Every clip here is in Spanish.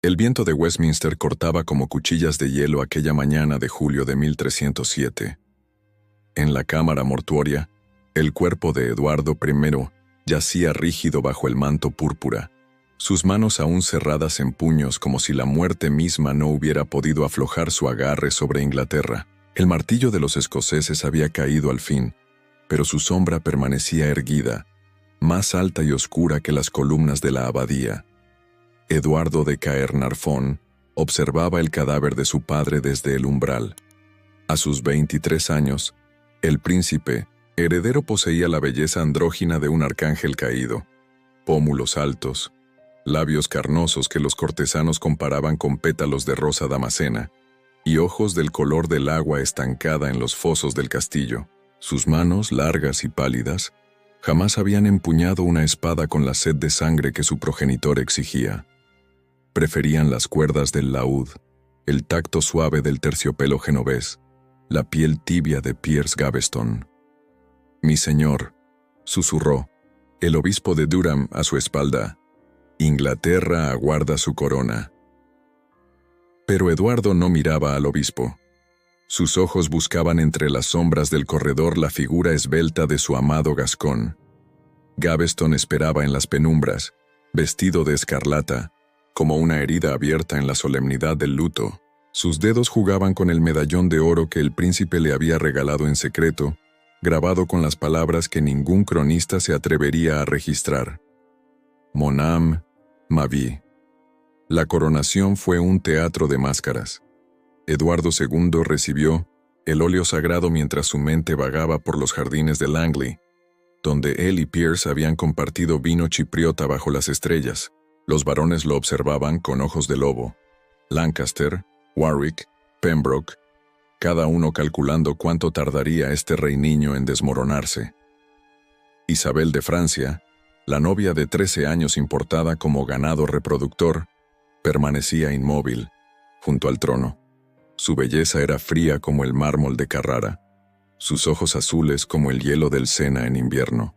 El viento de Westminster cortaba como cuchillas de hielo aquella mañana de julio de 1307. En la cámara mortuoria, el cuerpo de Eduardo I yacía rígido bajo el manto púrpura, sus manos aún cerradas en puños como si la muerte misma no hubiera podido aflojar su agarre sobre Inglaterra. El martillo de los escoceses había caído al fin, pero su sombra permanecía erguida, más alta y oscura que las columnas de la abadía. Eduardo de Caernarfon observaba el cadáver de su padre desde el umbral. A sus 23 años, el príncipe, heredero, poseía la belleza andrógina de un arcángel caído, pómulos altos, labios carnosos que los cortesanos comparaban con pétalos de rosa damascena, y ojos del color del agua estancada en los fosos del castillo. Sus manos, largas y pálidas, jamás habían empuñado una espada con la sed de sangre que su progenitor exigía. Preferían las cuerdas del laúd, el tacto suave del terciopelo genovés, la piel tibia de Piers Gaveston. «Mi señor», susurró el obispo de Durham a su espalda, «Inglaterra aguarda su corona». Pero Eduardo no miraba al obispo. Sus ojos buscaban entre las sombras del corredor la figura esbelta de su amado Gascón. Gaveston esperaba en las penumbras, vestido de escarlata, como una herida abierta en la solemnidad del luto. Sus dedos jugaban con el medallón de oro que el príncipe le había regalado en secreto, grabado con las palabras que ningún cronista se atrevería a registrar. Mon âme, ma vie. La coronación fue un teatro de máscaras. Eduardo II recibió el óleo sagrado mientras su mente vagaba por los jardines de Langley, donde él y Piers habían compartido vino chipriota bajo las estrellas. Los varones lo observaban con ojos de lobo. Lancaster, Warwick, Pembroke, cada uno calculando cuánto tardaría este rey niño en desmoronarse. Isabel de Francia, la novia de 13 años importada como ganado reproductor, permanecía inmóvil, junto al trono. Su belleza era fría como el mármol de Carrara, sus ojos azules como el hielo del Sena en invierno.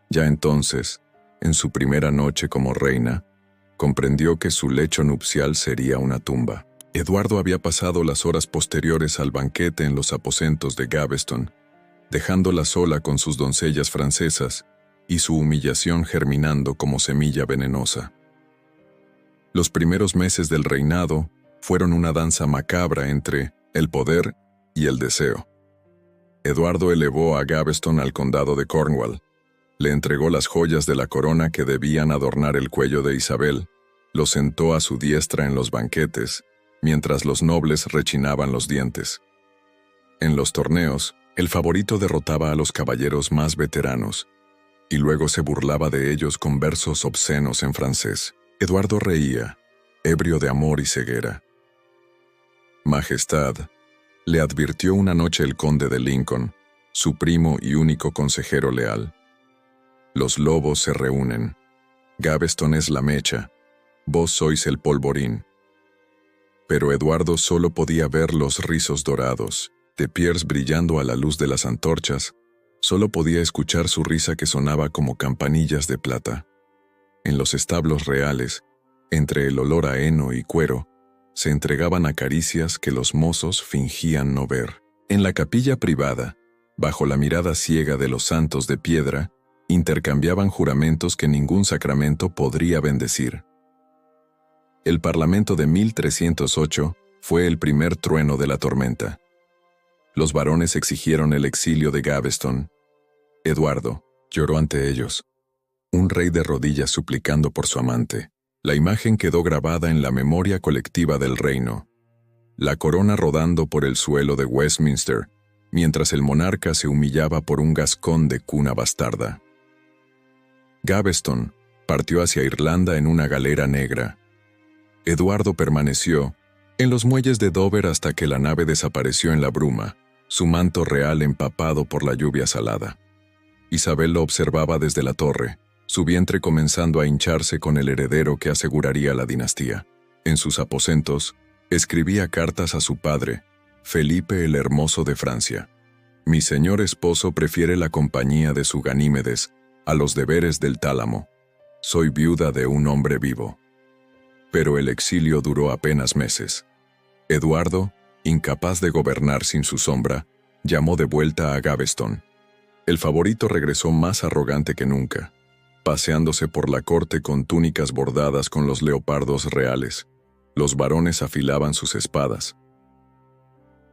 Ya entonces, en su primera noche como reina, comprendió que su lecho nupcial sería una tumba. Eduardo había pasado las horas posteriores al banquete en los aposentos de Gaveston, dejándola sola con sus doncellas francesas y su humillación germinando como semilla venenosa. Los primeros meses del reinado fueron una danza macabra entre el poder y el deseo. Eduardo elevó a Gaveston al condado de Cornwall, le entregó las joyas de la corona que debían adornar el cuello de Isabel, lo sentó a su diestra en los banquetes, mientras los nobles rechinaban los dientes. En los torneos, el favorito derrotaba a los caballeros más veteranos, y luego se burlaba de ellos con versos obscenos en francés. Eduardo reía, ebrio de amor y ceguera. «Majestad», le advirtió una noche el conde de Lincoln, su primo y único consejero leal. «Los lobos se reúnen. Gaveston es la mecha. Vos sois el polvorín». Pero Eduardo solo podía ver los rizos dorados, de Piers brillando a la luz de las antorchas. Solo podía escuchar su risa que sonaba como campanillas de plata. En los establos reales, entre el olor a heno y cuero, se entregaban a caricias que los mozos fingían no ver. En la capilla privada, bajo la mirada ciega de los santos de piedra, intercambiaban juramentos que ningún sacramento podría bendecir. El Parlamento de 1308 fue el primer trueno de la tormenta. Los varones exigieron el exilio de Gaveston. Eduardo lloró ante ellos, un rey de rodillas suplicando por su amante. La imagen quedó grabada en la memoria colectiva del reino. La corona rodando por el suelo de Westminster, mientras el monarca se humillaba por un Gascón de cuna bastarda. Gaveston partió hacia Irlanda en una galera negra. Eduardo permaneció en los muelles de Dover hasta que la nave desapareció en la bruma, su manto real empapado por la lluvia salada. Isabel lo observaba desde la torre, su vientre comenzando a hincharse con el heredero que aseguraría la dinastía. En sus aposentos, escribía cartas a su padre, Felipe el Hermoso de Francia. «Mi señor esposo prefiere la compañía de su Ganímedes a los deberes del tálamo. Soy viuda de un hombre vivo». Pero el exilio duró apenas meses. Eduardo, incapaz de gobernar sin su sombra, llamó de vuelta a Gaveston. El favorito regresó más arrogante que nunca, paseándose por la corte con túnicas bordadas con los leopardos reales. Los varones afilaban sus espadas.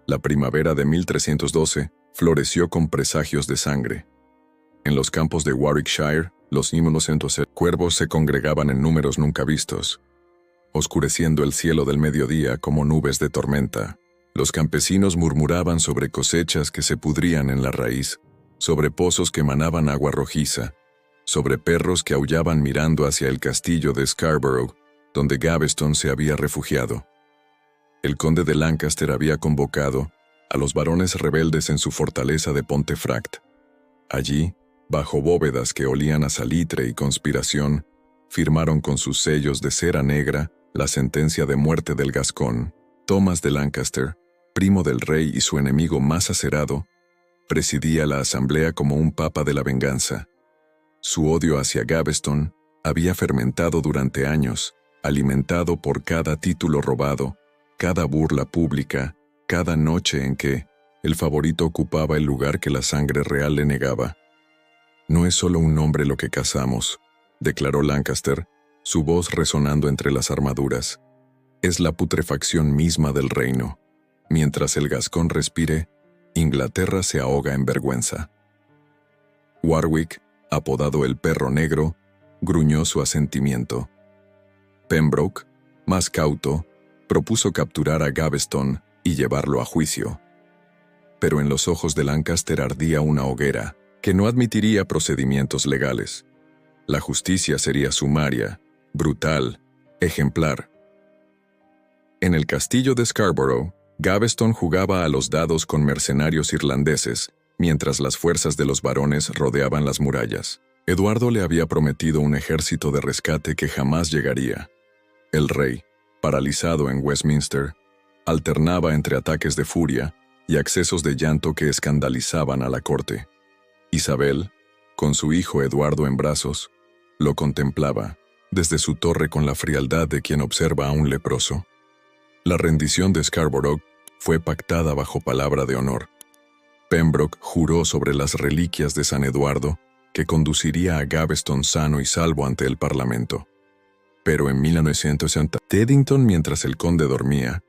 La primavera de 1312 floreció con presagios de sangre. En los campos de Warwickshire, los inmunosentos cuervos se congregaban en números nunca vistos, oscureciendo el cielo del mediodía como nubes de tormenta. Los campesinos murmuraban sobre cosechas que se pudrían en la raíz, sobre pozos que emanaban agua rojiza, sobre perros que aullaban mirando hacia el castillo de Scarborough, donde Gaveston se había refugiado. El conde de Lancaster había convocado a los varones rebeldes en su fortaleza de Pontefract. Allí, bajo bóvedas que olían a salitre y conspiración, firmaron con sus sellos de cera negra la sentencia de muerte del gascón. Thomas de Lancaster, primo del rey y su enemigo más acerado, presidía la asamblea como un papa de la venganza. Su odio hacia Gaveston había fermentado durante años, alimentado por cada título robado, cada burla pública, cada noche en que el favorito ocupaba el lugar que la sangre real le negaba. «No es solo un nombre lo que cazamos», declaró Lancaster, su voz resonando entre las armaduras. «Es la putrefacción misma del reino. Mientras el gascón respire, Inglaterra se ahoga en vergüenza». Warwick, apodado el Perro Negro, gruñó su asentimiento. Pembroke, más cauto, propuso capturar a Gaveston y llevarlo a juicio. Pero en los ojos de Lancaster ardía una hoguera que no admitiría procedimientos legales. La justicia sería sumaria, brutal, ejemplar. En el castillo de Scarborough, Gaveston jugaba a los dados con mercenarios irlandeses, mientras las fuerzas de los varones rodeaban las murallas. Eduardo le había prometido un ejército de rescate que jamás llegaría. El rey, paralizado en Westminster, alternaba entre ataques de furia y accesos de llanto que escandalizaban a la corte. Isabel, con su hijo Eduardo en brazos, lo contemplaba desde su torre con la frialdad de quien observa a un leproso. La rendición de Scarborough fue pactada bajo palabra de honor. Pembroke juró sobre las reliquias de San Eduardo que conduciría a Gaveston sano y salvo ante el Parlamento. Pero en 1960, Teddington, mientras el conde dormía,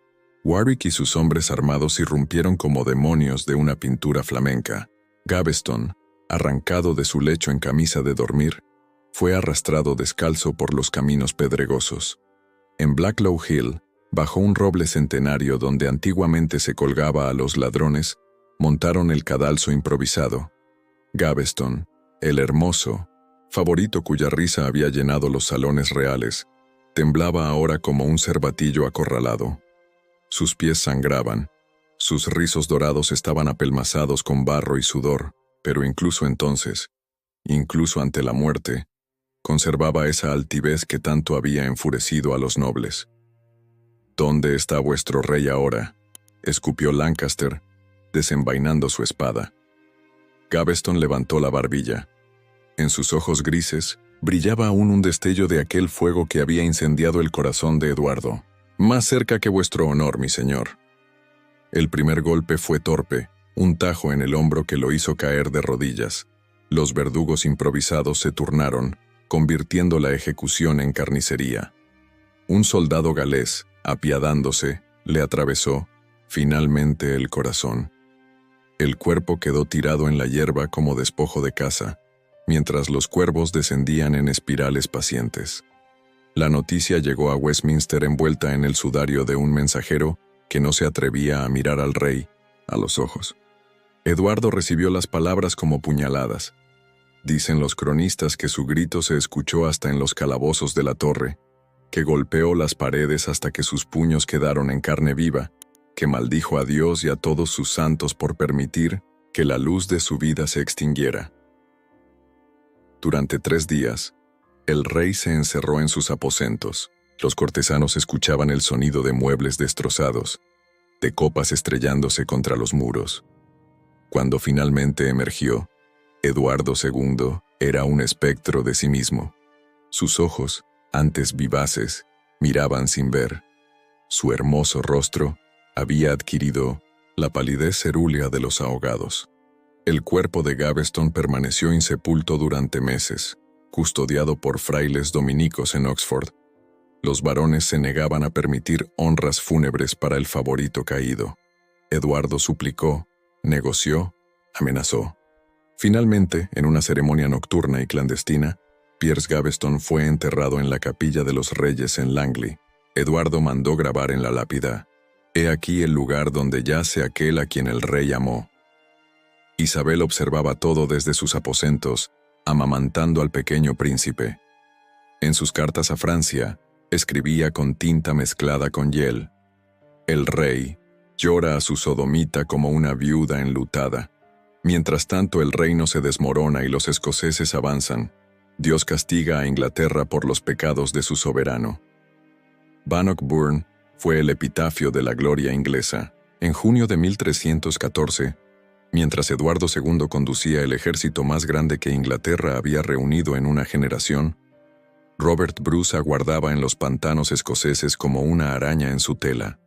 Warwick y sus hombres armados irrumpieron como demonios de una pintura flamenca. Gaveston, arrancado de su lecho en camisa de dormir, fue arrastrado descalzo por los caminos pedregosos. En Blacklow Hill, bajo un roble centenario donde antiguamente se colgaba a los ladrones, montaron el cadalso improvisado. Gaveston, el hermoso, favorito cuya risa había llenado los salones reales, temblaba ahora como un cervatillo acorralado. Sus pies sangraban, sus rizos dorados estaban apelmazados con barro y sudor, pero incluso entonces, incluso ante la muerte, conservaba esa altivez que tanto había enfurecido a los nobles. «¿Dónde está vuestro rey ahora?», escupió Lancaster, desenvainando su espada. Gaveston levantó la barbilla. En sus ojos grises brillaba aún un destello de aquel fuego que había incendiado el corazón de Eduardo. «Más cerca que vuestro honor, mi señor». El primer golpe fue torpe, un tajo en el hombro que lo hizo caer de rodillas. Los verdugos improvisados se turnaron, convirtiendo la ejecución en carnicería. Un soldado galés, apiadándose, le atravesó, finalmente, el corazón. El cuerpo quedó tirado en la hierba como despojo de caza, mientras los cuervos descendían en espirales pacientes. La noticia llegó a Westminster envuelta en el sudario de un mensajero que no se atrevía a mirar al rey a los ojos. Eduardo recibió las palabras como puñaladas. Dicen los cronistas que su grito se escuchó hasta en los calabozos de la torre, que golpeó las paredes hasta que sus puños quedaron en carne viva, que maldijo a Dios y a todos sus santos por permitir que la luz de su vida se extinguiera. Durante 3 días, el rey se encerró en sus aposentos. Los cortesanos escuchaban el sonido de muebles destrozados, de copas estrellándose contra los muros. Cuando finalmente emergió, Eduardo II era un espectro de sí mismo. Sus ojos, antes vivaces, Miraban sin ver. Su hermoso rostro había adquirido la palidez cerúlea de los ahogados. El cuerpo de Gaveston permaneció insepulto durante meses, custodiado por frailes dominicos en Oxford. Los varones se negaban a permitir honras fúnebres para el favorito caído. Eduardo suplicó, negoció, amenazó. Finalmente, en una ceremonia nocturna y clandestina, Piers Gaveston fue enterrado en la capilla de los reyes en Langley. Eduardo mandó grabar en la lápida: «He aquí el lugar donde yace aquel a quien el rey amó». Isabel observaba todo desde sus aposentos, amamantando al pequeño príncipe. En sus cartas a Francia, escribía con tinta mezclada con hiel: «El rey llora a su sodomita como una viuda enlutada. Mientras tanto el reino se desmorona y los escoceses avanzan. Dios castiga a Inglaterra por los pecados de su soberano». Bannockburn fue el epitafio de la gloria inglesa. En junio de 1314, mientras Eduardo II conducía el ejército más grande que Inglaterra había reunido en una generación, Robert Bruce aguardaba en los pantanos escoceses como una araña en su tela.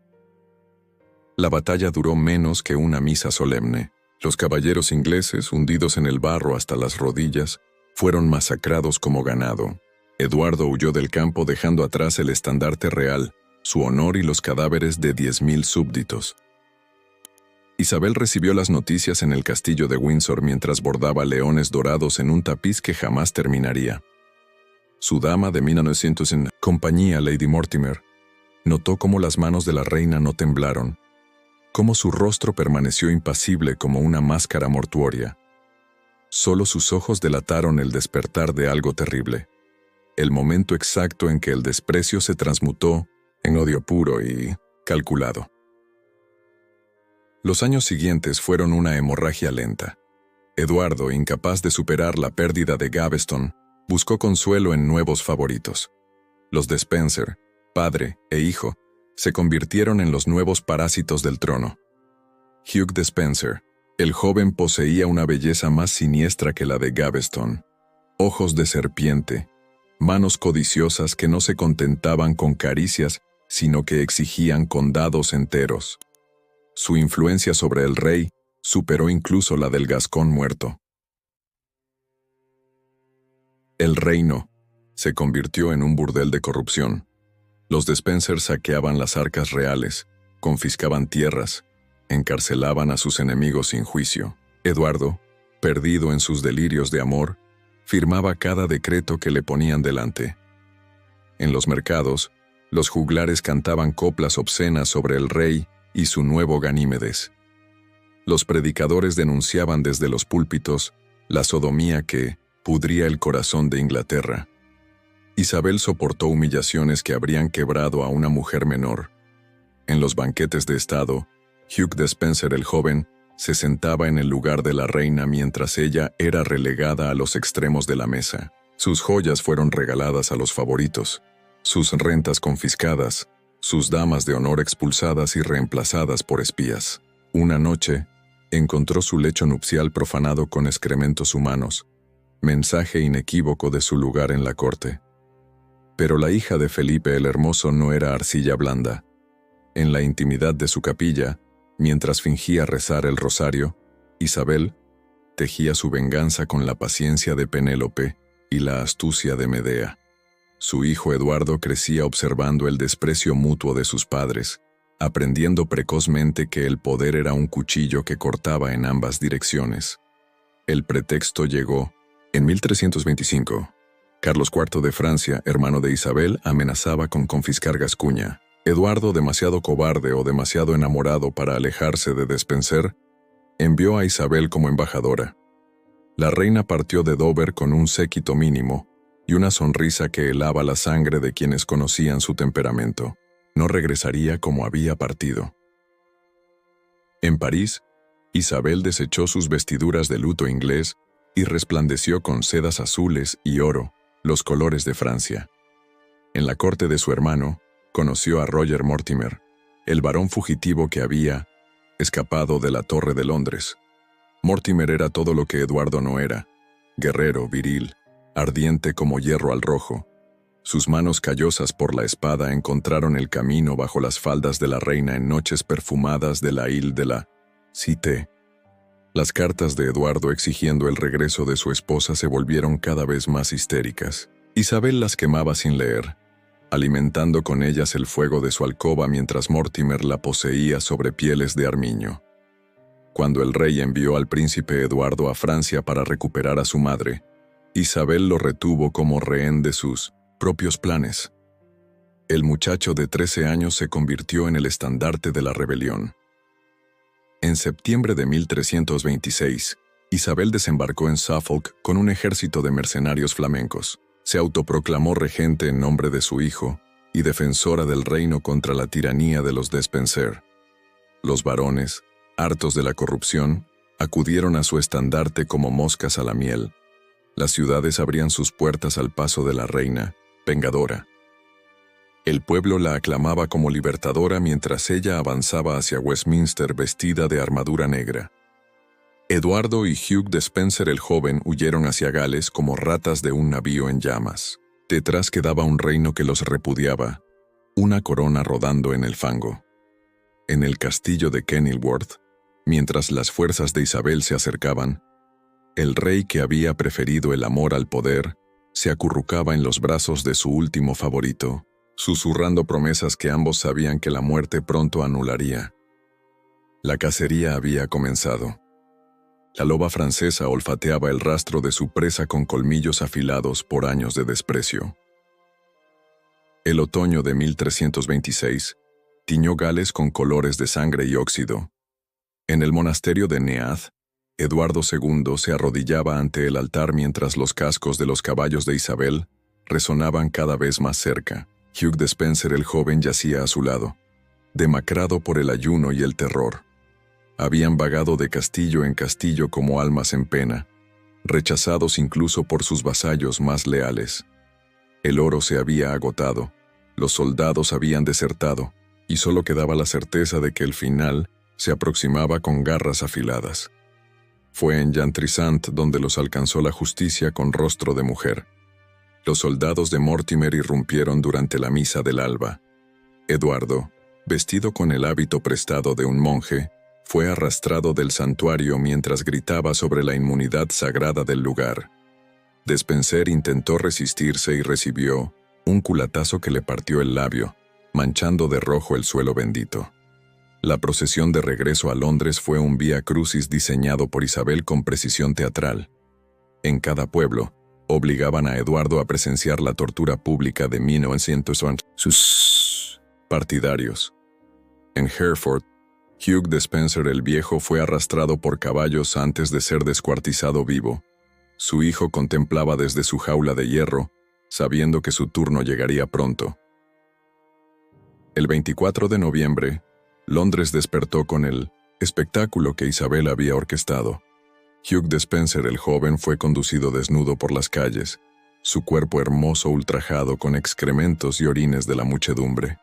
La batalla duró menos que una misa solemne. Los caballeros ingleses, hundidos en el barro hasta las rodillas, fueron masacrados como ganado. Eduardo huyó del campo dejando atrás el estandarte real, su honor y los cadáveres de 10.000 súbditos. Isabel recibió las noticias en el castillo de Windsor mientras bordaba leones dorados en un tapiz que jamás terminaría. Su dama de 1900 en compañía, Lady Mortimer, notó cómo las manos de la reina no temblaron, cómo su rostro permaneció impasible como una máscara mortuoria. Solo sus ojos delataron el despertar de algo terrible, el momento exacto en que el desprecio se transmutó en odio puro y calculado. Los años siguientes fueron una hemorragia lenta. Eduardo, incapaz de superar la pérdida de Gaveston, buscó consuelo en nuevos favoritos. Los de Spencer, padre e hijo, se convirtieron en los nuevos parásitos del trono. Hugh de Spencer, el joven, poseía una belleza más siniestra que la de Gaveston. Ojos de serpiente, manos codiciosas que no se contentaban con caricias, sino que exigían condados enteros. Su influencia sobre el rey superó incluso la del Gascón muerto. El reino se convirtió en un burdel de corrupción. Los de Spencer saqueaban las arcas reales, confiscaban tierras, encarcelaban a sus enemigos sin juicio. Eduardo, perdido en sus delirios de amor, firmaba cada decreto que le ponían delante. En los mercados, los juglares cantaban coplas obscenas sobre el rey y su nuevo Ganímedes. Los predicadores denunciaban desde los púlpitos la sodomía que pudría el corazón de Inglaterra. Isabel soportó humillaciones que habrían quebrado a una mujer menor. En los banquetes de Estado, Hugh de Spencer el joven se sentaba en el lugar de la reina mientras ella era relegada a los extremos de la mesa. Sus joyas fueron regaladas a los favoritos, sus rentas confiscadas, sus damas de honor expulsadas y reemplazadas por espías. Una noche, encontró su lecho nupcial profanado con excrementos humanos, mensaje inequívoco de su lugar en la corte. Pero la hija de Felipe el Hermoso no era arcilla blanda. En la intimidad de su capilla, mientras fingía rezar el rosario, Isabel tejía su venganza con la paciencia de Penélope y la astucia de Medea. Su hijo Eduardo crecía observando el desprecio mutuo de sus padres, aprendiendo precozmente que el poder era un cuchillo que cortaba en ambas direcciones. El pretexto llegó. En 1325, Carlos IV de Francia, hermano de Isabel, amenazaba con confiscar Gascuña. Eduardo, demasiado cobarde o demasiado enamorado para alejarse de Despenser, envió a Isabel como embajadora. La reina partió de Dover con un séquito mínimo y una sonrisa que helaba la sangre de quienes conocían su temperamento. No regresaría como había partido. En París, Isabel desechó sus vestiduras de luto inglés y resplandeció con sedas azules y oro, los colores de Francia. En la corte de su hermano, conoció a Roger Mortimer, el varón fugitivo que había escapado de la Torre de Londres. Mortimer era todo lo que Eduardo no era: guerrero, viril, ardiente como hierro al rojo. Sus manos callosas por la espada encontraron el camino bajo las faldas de la reina en noches perfumadas de la Ile de la Cité. Las cartas de Eduardo exigiendo el regreso de su esposa se volvieron cada vez más histéricas. Isabel las quemaba sin leer, alimentando con ellas el fuego de su alcoba mientras Mortimer la poseía sobre pieles de armiño. Cuando el rey envió al príncipe Eduardo a Francia para recuperar a su madre, Isabel lo retuvo como rehén de sus propios planes. El muchacho de 13 años se convirtió en el estandarte de la rebelión. En septiembre de 1326, Isabel desembarcó en Suffolk con un ejército de mercenarios flamencos. Se autoproclamó regente en nombre de su hijo y defensora del reino contra la tiranía de los Despenser. Los varones, hartos de la corrupción, acudieron a su estandarte como moscas a la miel. Las ciudades abrían sus puertas al paso de la reina, vengadora. El pueblo la aclamaba como libertadora mientras ella avanzaba hacia Westminster vestida de armadura negra. Eduardo y Hugh Despenser el joven huyeron hacia Gales como ratas de un navío en llamas. Detrás quedaba un reino que los repudiaba, una corona rodando en el fango. En el castillo de Kenilworth, mientras las fuerzas de Isabel se acercaban, el rey que había preferido el amor al poder se acurrucaba en los brazos de su último favorito, susurrando promesas que ambos sabían que la muerte pronto anularía. La cacería había comenzado. La loba francesa olfateaba el rastro de su presa con colmillos afilados por años de desprecio. El otoño de 1326 tiñó Gales con colores de sangre y óxido. En el monasterio de Neath, Eduardo II se arrodillaba ante el altar mientras los cascos de los caballos de Isabel resonaban cada vez más cerca. Hugh Despenser el joven yacía a su lado, demacrado por el ayuno y el terror. Habían vagado de castillo en castillo como almas en pena, rechazados incluso por sus vasallos más leales. El oro se había agotado, los soldados habían desertado, y solo quedaba la certeza de que el final se aproximaba con garras afiladas. Fue en Jantrisant donde los alcanzó la justicia con rostro de mujer. Los soldados de Mortimer irrumpieron durante la misa del alba. Eduardo, vestido con el hábito prestado de un monje, fue arrastrado del santuario mientras gritaba sobre la inmunidad sagrada del lugar. Despenser intentó resistirse y recibió un culatazo que le partió el labio, manchando de rojo el suelo bendito. La procesión de regreso a Londres fue un vía crucis diseñado por Isabel con precisión teatral. En cada pueblo, obligaban a Eduardo a presenciar la tortura pública de 1911. Sus partidarios. En Hereford, Hugh Despenser el Viejo fue arrastrado por caballos antes de ser descuartizado vivo. Su hijo contemplaba desde su jaula de hierro, sabiendo que su turno llegaría pronto. El 24 de noviembre, Londres despertó con el espectáculo que Isabel había orquestado. Hugh Despenser el joven fue conducido desnudo por las calles, su cuerpo hermoso ultrajado con excrementos y orines de la muchedumbre.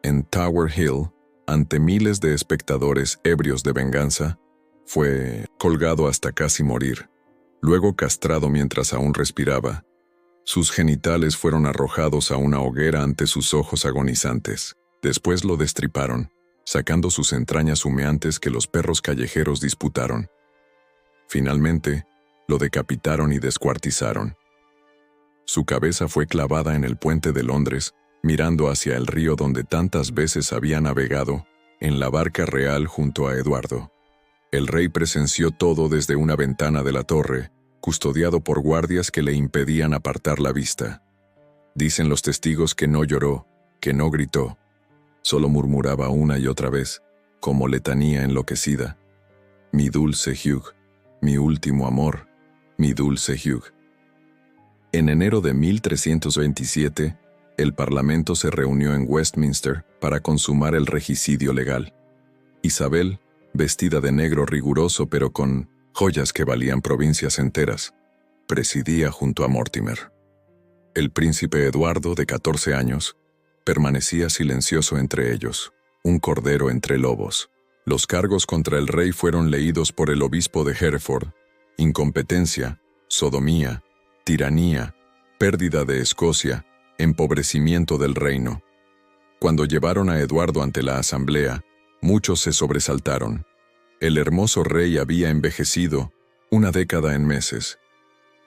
En Tower Hill, ante miles de espectadores ebrios de venganza, fue colgado hasta casi morir, luego castrado mientras aún respiraba. Sus genitales fueron arrojados a una hoguera ante sus ojos agonizantes. Después lo destriparon, sacando sus entrañas humeantes que los perros callejeros disputaron. Finalmente, lo decapitaron y descuartizaron. Su cabeza fue clavada en el puente de Londres, mirando hacia el río donde tantas veces había navegado, en la barca real junto a Eduardo. El rey presenció todo desde una ventana de la torre, custodiado por guardias que le impedían apartar la vista. Dicen los testigos que no lloró, que no gritó. Solo murmuraba una y otra vez, como letanía enloquecida: mi dulce Hugh, mi último amor, mi dulce Hugh. En enero de 1327, el Parlamento se reunió en Westminster para consumar el regicidio legal. Isabel, vestida de negro riguroso pero con joyas que valían provincias enteras, presidía junto a Mortimer. El príncipe Eduardo, de 14 años, permanecía silencioso entre ellos, un cordero entre lobos. Los cargos contra el rey fueron leídos por el obispo de Hereford: incompetencia, sodomía, tiranía, pérdida de Escocia, empobrecimiento del reino. Cuando llevaron a Eduardo ante la asamblea, muchos se sobresaltaron. El hermoso rey había envejecido 1 década en meses.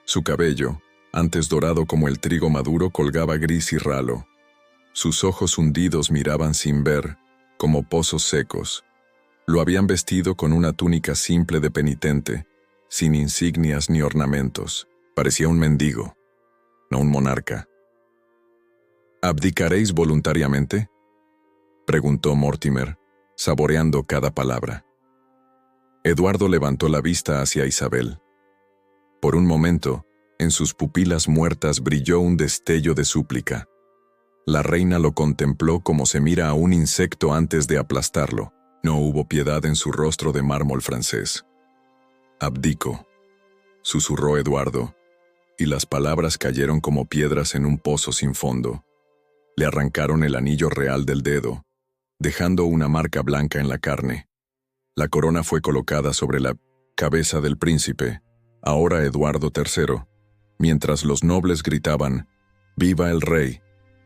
Su cabello, antes dorado como el trigo maduro, colgaba gris y ralo. Sus ojos hundidos miraban sin ver, como pozos secos. Lo habían vestido con una túnica simple de penitente, sin insignias ni ornamentos. Parecía un mendigo, no un monarca. ¿Abdicaréis voluntariamente?, preguntó Mortimer, saboreando cada palabra. Eduardo levantó la vista hacia Isabel. Por un momento, en sus pupilas muertas brilló un destello de súplica. La reina lo contempló como se mira a un insecto antes de aplastarlo. No hubo piedad en su rostro de mármol francés. «Abdico», susurró Eduardo, y las palabras cayeron como piedras en un pozo sin fondo. Le arrancaron el anillo real del dedo, dejando una marca blanca en la carne. La corona fue colocada sobre la cabeza del príncipe, ahora Eduardo III, mientras los nobles gritaban, «¡Viva el rey!».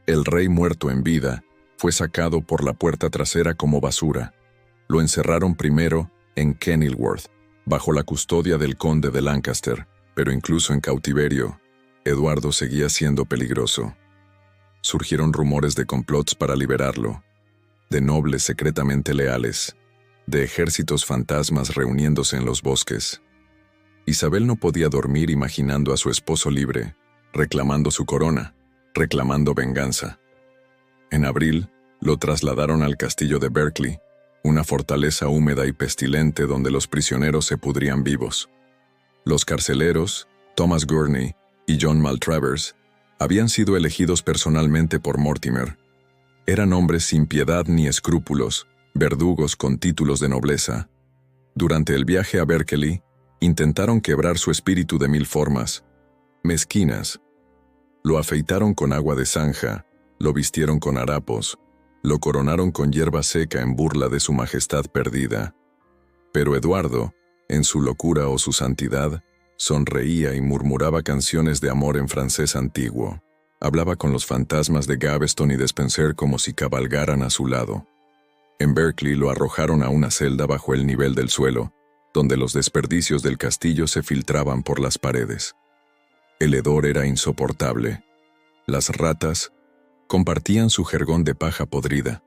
El rey muerto en vida fue sacado por la puerta trasera como basura. Lo encerraron primero en Kenilworth, bajo la custodia del conde de Lancaster, pero incluso en cautiverio, Eduardo seguía siendo peligroso. Surgieron rumores de complots para liberarlo, de nobles secretamente leales, de ejércitos fantasmas reuniéndose en los bosques. Isabel no podía dormir imaginando a su esposo libre, reclamando su corona, reclamando venganza. En abril, lo trasladaron al castillo de Berkeley, una fortaleza húmeda y pestilente donde los prisioneros se pudrían vivos. Los carceleros, Thomas Gurney y John Maltravers, habían sido elegidos personalmente por Mortimer. Eran hombres sin piedad ni escrúpulos, verdugos con títulos de nobleza. Durante el viaje a Berkeley, intentaron quebrar su espíritu de 1000 formas, mezquinas. Lo afeitaron con agua de zanja, lo vistieron con harapos, lo coronaron con hierba seca en burla de su majestad perdida. Pero Eduardo, en su locura o su santidad, sonreía y murmuraba canciones de amor en francés antiguo. Hablaba con los fantasmas de Gaveston y de Spencer como si cabalgaran a su lado. En Berkeley lo arrojaron a una celda bajo el nivel del suelo, donde los desperdicios del castillo se filtraban por las paredes. El hedor era insoportable. Las ratas compartían su jergón de paja podrida.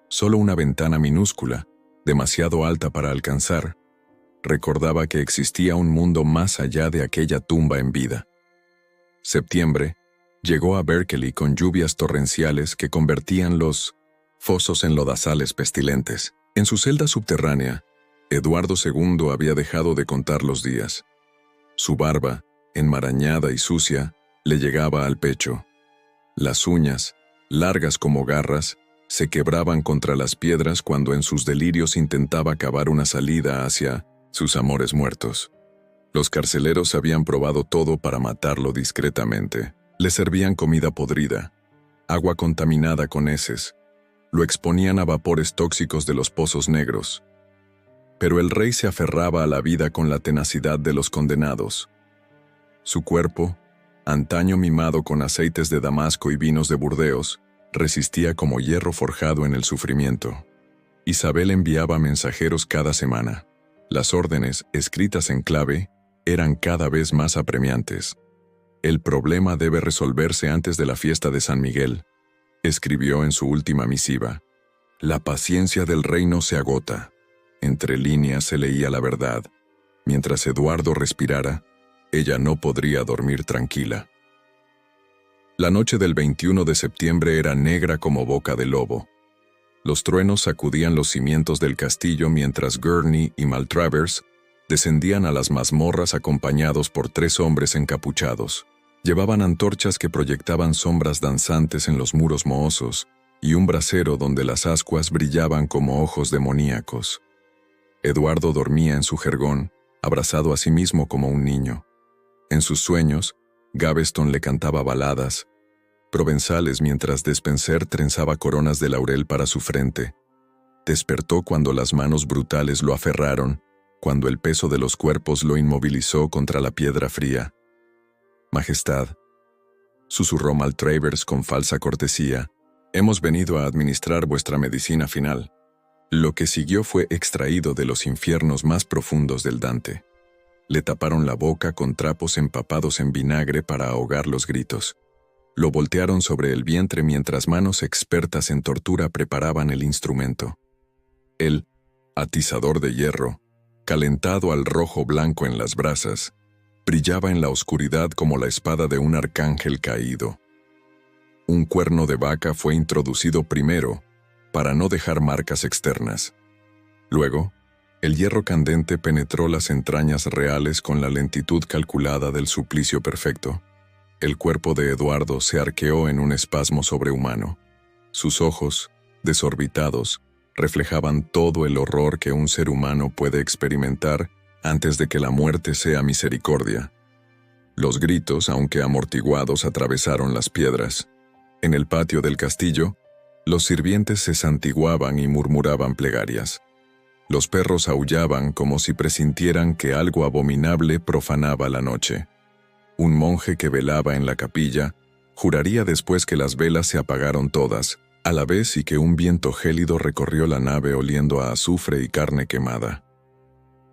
Solo una ventana minúscula, demasiado alta para alcanzar, recordaba que existía un mundo más allá de aquella tumba en vida. Septiembre llegó a Berkeley con lluvias torrenciales que convertían los fosos en lodazales pestilentes. En su celda subterránea, Eduardo II había dejado de contar los días. Su barba, enmarañada y sucia, le llegaba al pecho. Las uñas, largas como garras, se quebraban contra las piedras cuando en sus delirios intentaba cavar una salida hacia sus amores muertos. Los carceleros habían probado todo para matarlo discretamente. Le servían comida podrida, agua contaminada con heces, lo exponían a vapores tóxicos de los pozos negros. Pero el rey se aferraba a la vida con la tenacidad de los condenados. Su cuerpo, antaño mimado con aceites de Damasco y vinos de Burdeos, resistía como hierro forjado en el sufrimiento. Isabel enviaba mensajeros cada semana. Las órdenes, escritas en clave, eran cada vez más apremiantes. «El problema debe resolverse antes de la fiesta de San Miguel», escribió en su última misiva. «La paciencia del reino se agota». Entre líneas se leía la verdad. Mientras Eduardo respirara, ella no podría dormir tranquila. La noche del 21 de septiembre era negra como boca de lobo. Los truenos sacudían los cimientos del castillo mientras Gurney y Maltravers descendían a las mazmorras acompañados por 3 hombres encapuchados. Llevaban antorchas que proyectaban sombras danzantes en los muros mohosos y un brasero donde las ascuas brillaban como ojos demoníacos. Eduardo dormía en su jergón, abrazado a sí mismo como un niño. En sus sueños, Gaveston le cantaba baladas provenzales mientras Despenser trenzaba coronas de laurel para su frente. Despertó cuando las manos brutales lo aferraron, cuando el peso de los cuerpos lo inmovilizó contra la piedra fría. «Majestad», susurró Maltravers con falsa cortesía. «Hemos venido a administrar vuestra medicina final». Lo que siguió fue extraído de los infiernos más profundos del Dante. Le taparon la boca con trapos empapados en vinagre para ahogar los gritos. Lo voltearon sobre el vientre mientras manos expertas en tortura preparaban el instrumento. El atizador de hierro, calentado al rojo blanco en las brasas, brillaba en la oscuridad como la espada de un arcángel caído. Un cuerno de vaca fue introducido primero, para no dejar marcas externas. Luego, el hierro candente penetró las entrañas reales con la lentitud calculada del suplicio perfecto. El cuerpo de Eduardo se arqueó en un espasmo sobrehumano. Sus ojos, desorbitados, reflejaban todo el horror que un ser humano puede experimentar antes de que la muerte sea misericordia. Los gritos, aunque amortiguados, atravesaron las piedras. En el patio del castillo, los sirvientes se santiguaban y murmuraban plegarias. Los perros aullaban como si presintieran que algo abominable profanaba la noche. Un monje que velaba en la capilla juraría después que las velas se apagaron todas, a la vez y que un viento gélido recorrió la nave oliendo a azufre y carne quemada.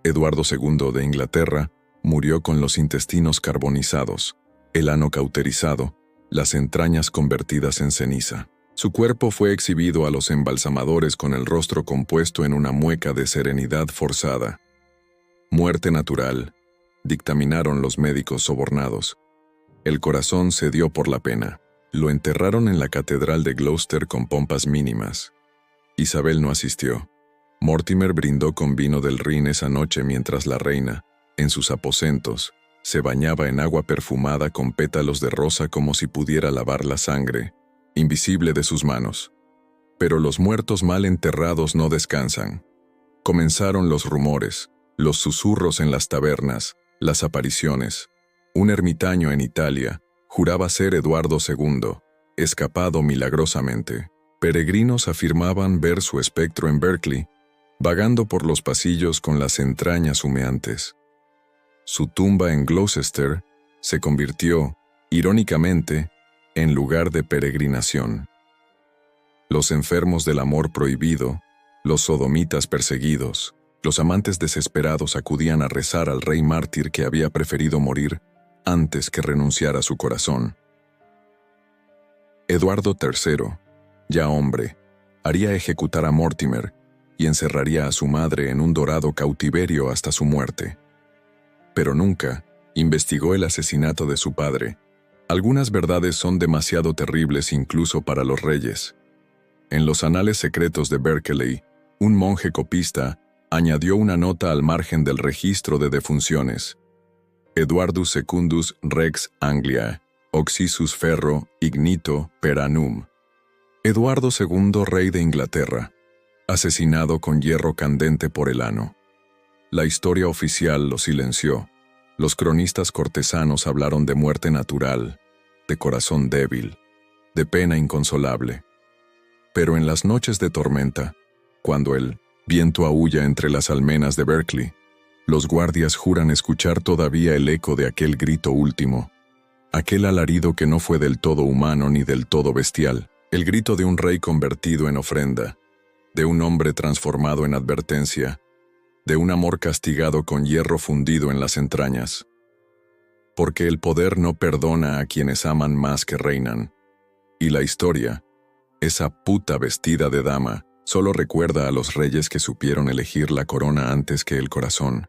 Eduardo II de Inglaterra murió con los intestinos carbonizados, el ano cauterizado, las entrañas convertidas en ceniza. Su cuerpo fue exhibido a los embalsamadores con el rostro compuesto en una mueca de serenidad forzada. Muerte natural, dictaminaron los médicos sobornados. El corazón cedió por la pena. Lo enterraron en la catedral de Gloucester con pompas mínimas. Isabel no asistió. Mortimer brindó con vino del Rin esa noche mientras la reina, en sus aposentos, se bañaba en agua perfumada con pétalos de rosa como si pudiera lavar la sangre, invisible de sus manos. Pero los muertos mal enterrados no descansan. Comenzaron los rumores, los susurros en las tabernas, las apariciones. Un ermitaño en Italia juraba ser Eduardo II, escapado milagrosamente. Peregrinos afirmaban ver su espectro en Berkeley, vagando por los pasillos con las entrañas humeantes. Su tumba en Gloucester se convirtió, irónicamente, en lugar de peregrinación. Los enfermos del amor prohibido, los sodomitas perseguidos, los amantes desesperados acudían a rezar al rey mártir que había preferido morir antes que renunciar a su corazón. Eduardo III, ya hombre, haría ejecutar a Mortimer y encerraría a su madre en un dorado cautiverio hasta su muerte. Pero nunca investigó el asesinato de su padre. Algunas verdades son demasiado terribles incluso para los reyes. En los anales secretos de Berkeley, un monje copista añadió una nota al margen del registro de defunciones. Eduardus secundus Rex Anglia, oxisus ferro ignito per annum. Eduardo II, rey de Inglaterra, asesinado con hierro candente por el ano. La historia oficial lo silenció. Los cronistas cortesanos hablaron de muerte natural, de corazón débil, de pena inconsolable. Pero en las noches de tormenta, cuando el viento aúlla entre las almenas de Berkeley, los guardias juran escuchar todavía el eco de aquel grito último, aquel alarido que no fue del todo humano ni del todo bestial, el grito de un rey convertido en ofrenda, de un hombre transformado en advertencia, de un amor castigado con hierro fundido en las entrañas. Porque el poder no perdona a quienes aman más que reinan. Y la historia, esa puta vestida de dama, solo recuerda a los reyes que supieron elegir la corona antes que el corazón.